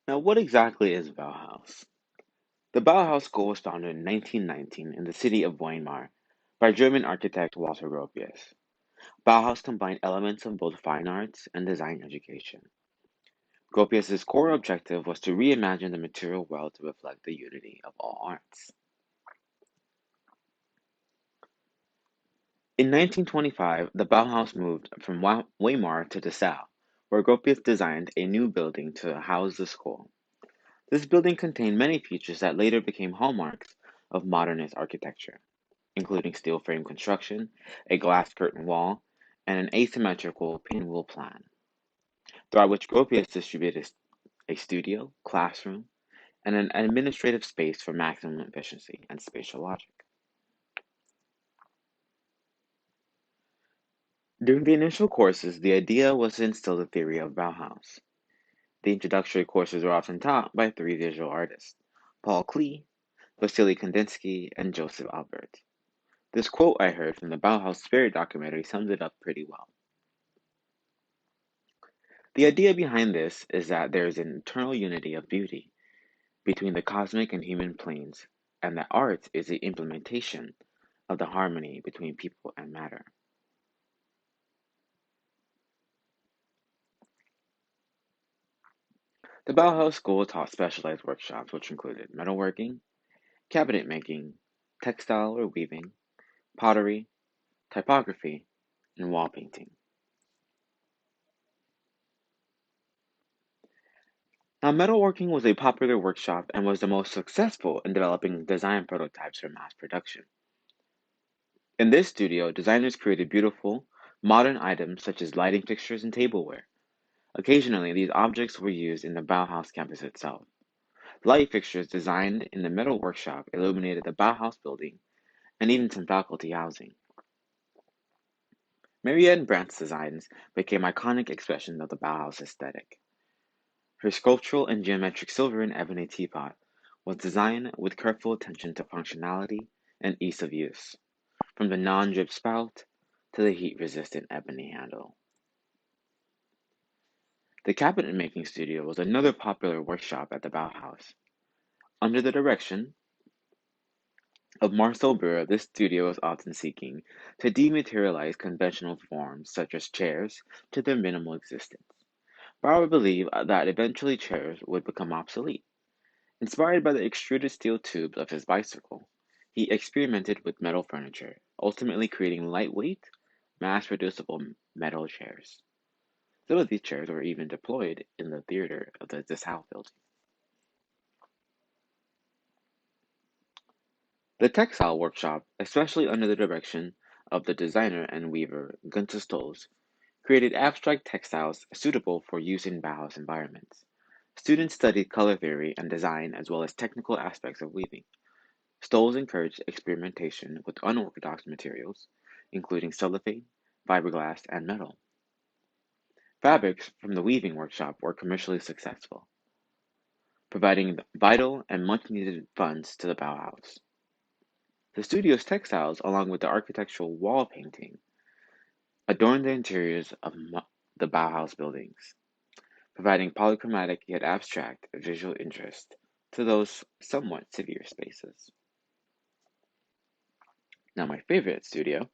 Now, what exactly is Bauhaus? The Bauhaus School was founded in 1919 in the city of Weimar by German architect Walter Gropius. Bauhaus combined elements of both fine arts and design education. Gropius's core objective was to reimagine the material world to reflect the unity of all arts. In 1925, the Bauhaus moved from Weimar to Dessau, where Gropius designed a new building to house the school. This building contained many features that later became hallmarks of modernist architecture, including steel frame construction, a glass curtain wall, and an asymmetrical pinwheel plan, throughout which Gropius distributed a studio, classroom, and an administrative space for maximum efficiency and spatial logic. During the initial courses, the idea was to instill the theory of Bauhaus. The introductory courses were often taught by three visual artists: Paul Klee, Vasily Kandinsky, and Joseph Albert. This quote I heard from the Bauhaus Spirit documentary sums it up pretty well. The idea behind this is that there is an internal unity of beauty between the cosmic and human planes, and that art is the implementation of the harmony between people and matter. The Bauhaus School taught specialized workshops which included metalworking, cabinet making, textile or weaving, pottery, typography, and wall painting. Now, metalworking was a popular workshop and was the most successful in developing design prototypes for mass production. In this studio, designers created beautiful, modern items such as lighting fixtures and tableware. Occasionally, these objects were used in the Bauhaus campus itself. Light fixtures designed in the metal workshop illuminated the Bauhaus building and even some faculty housing. Marianne Brandt's designs became iconic expressions of the Bauhaus aesthetic. Her sculptural and geometric silver and ebony teapot was designed with careful attention to functionality and ease of use, from the non-drip spout to the heat-resistant ebony handle. The cabinet making studio was another popular workshop at the Bauhaus. Under the direction of Marcel Burr, this studio was often seeking to dematerialize conventional forms such as chairs to their minimal existence. Bauer believed that eventually chairs would become obsolete. Inspired by the extruded steel tubes of his bicycle, he experimented with metal furniture, ultimately creating lightweight, mass-reducible metal chairs. Some of these chairs were even deployed in the theater of the Dessau building. The textile workshop, especially under the direction of the designer and weaver Gunther Stolz, created abstract textiles suitable for use in Bauhaus environments. Students studied color theory and design as well as technical aspects of weaving. Stolz encouraged experimentation with unorthodox materials, including cellophane, fiberglass, and metal. Fabrics from the weaving workshop were commercially successful, providing vital and much needed funds to the Bauhaus. The studio's textiles, along with the architectural wall painting, adorned the interiors of the Bauhaus buildings, providing polychromatic yet abstract visual interest to those somewhat severe spaces. Now, my favorite studio,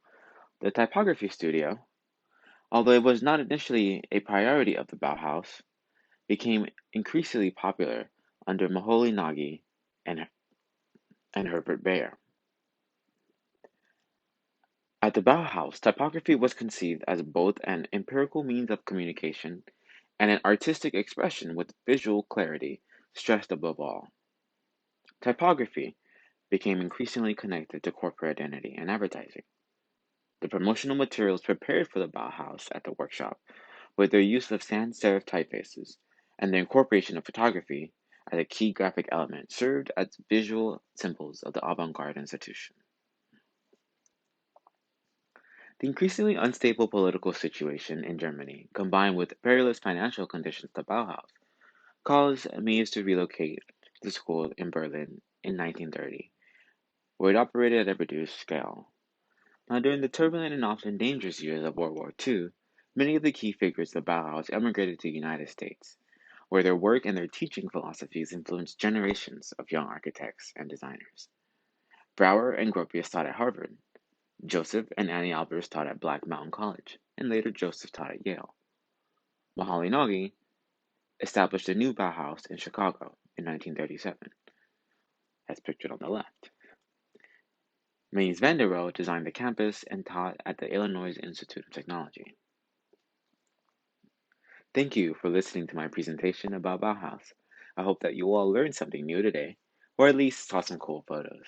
the typography studio, although it was not initially a priority of the Bauhaus, became increasingly popular under Moholy Nagy and, and Herbert Bayer. At the Bauhaus, typography was conceived as both an empirical means of communication and an artistic expression with visual clarity stressed above all. Typography became increasingly connected to corporate identity and advertising. The promotional materials prepared for the Bauhaus at the workshop, with their use of sans serif typefaces and the incorporation of photography as a key graphic element, served as visual symbols of the avant-garde institution. The increasingly unstable political situation in Germany, combined with perilous financial conditions at Bauhaus, caused Mies to relocate to the school in Berlin in 1930, where it operated at a reduced scale. Now, during the turbulent and often dangerous years of World War II, many of the key figures of Bauhaus emigrated to the United States. where their work and their teaching philosophies influenced generations of young architects and designers. Brower and Gropius taught at Harvard. Joseph and Annie Albers taught at Black Mountain College, and later Joseph taught at Yale. Mahalinagi established a new Bauhaus in Chicago in 1937, as pictured on the left. Mies van der Rohe designed the campus and taught at the Illinois Institute of Technology. Thank you for listening to my presentation about Bauhaus. I hope that you all learned something new today, or at least saw some cool photos.